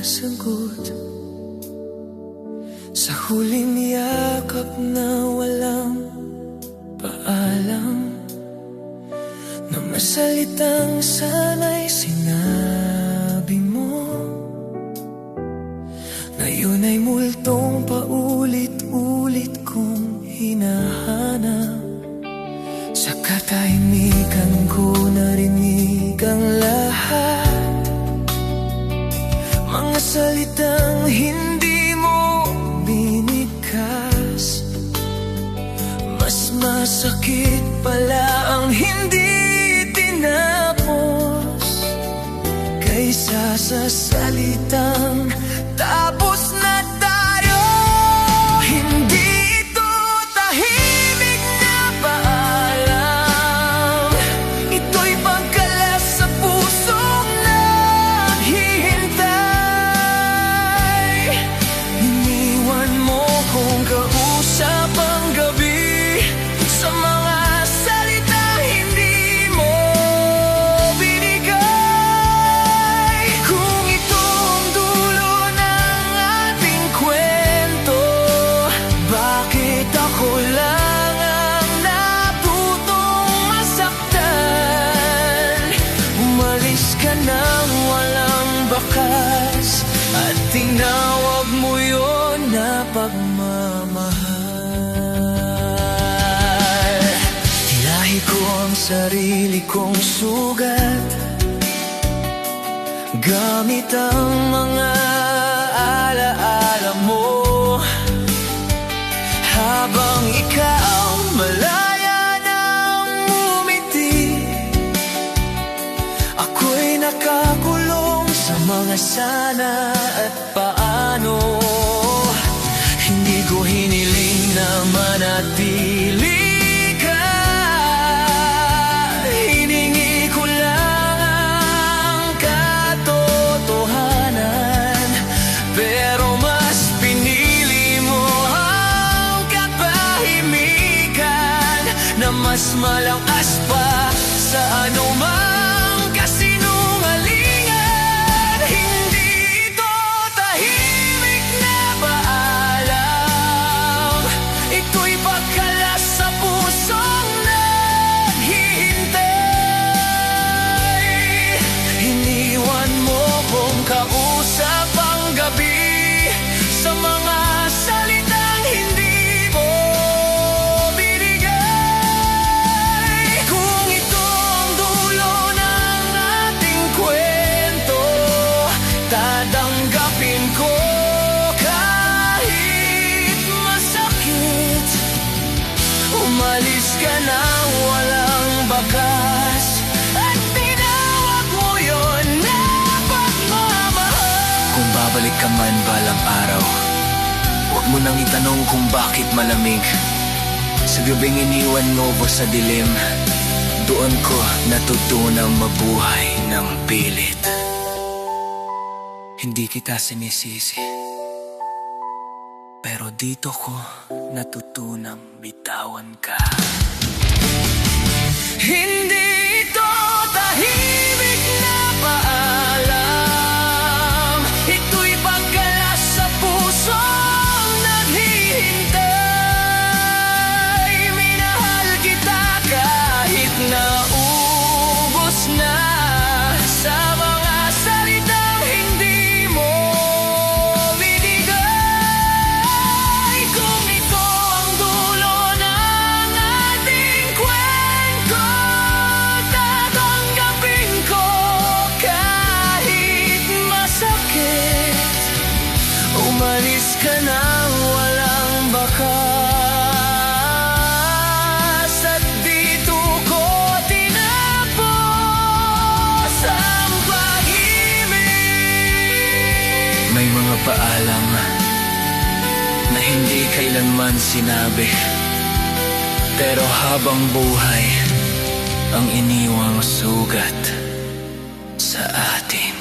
sagot sa huling yakap na walang paalam, na masalitang sana'y sinabi mo. Ngayon ay multong paulit-ulit kong hinahanap. Sa katahimikan ko narinig ang lahat, mga salitang hindi mo binigkas. Mas masakit pala ang hindi tinapos kaysa sa salitang tapos na tayo. Hindi ito tahimik na paalam, ito'y pagkalas sa pusong naghihintay. Iniwan mo kong kausap ang gabi sa mga salitang hindi mo binigay. Kung ito ang dulo ng ating kwento, bakit ako lang ang natutong masaktan? Umalis ka nang walang bakas at tinawag mo yun na pagmamahal. Tinahi ko ang sarili kong sugat gamit ang mga alaala mo, habang ikaw malaya nang umiti. Ako'y nakakulong sa mga sana at paano. Hindi ko hiniling na manatili ka, hiningi ko lang ang katotohanan. Pero mas pinili mo ang katahimikan na mas malakas pa sa anumang kasinungalingan. Hindi ito tahimik na paalam, ito'y pagkalas sa pusong naghihintay. Iniwan mo kong kausap ang gabi sa mga salitang hindi mo binigay. Kung ito ang dulo ng ating kwento, tatanggapin ko kahit masakit. Umalis ka na walang bakas at tinawag mo yun na pagmamahal. Kung babalik ka man balang araw, huwag mo nang itanong kung bakit malamig. Sa gabing iniwan mo ko sa dilim, doon ko natutunang mabuhay ng pilit. Hindi kita sinisisi, pero dito ko natutunang bitawan ka. Hindi ito tahimik na paalam, ito'y pagkalas sa pusong naghihintay. Minahal kita kahit naubos na sa mga salitang hindi mo binigay. Kung ito ang dulo ng ating kwento, tatanggapin ko kahit masakit. Umalis ka na walang bakas at dito ko tinapos ang pag-ibig. May mga paalam na hindi kailanman sinabi, pero habang buhay ang iniwang sugat sa atin.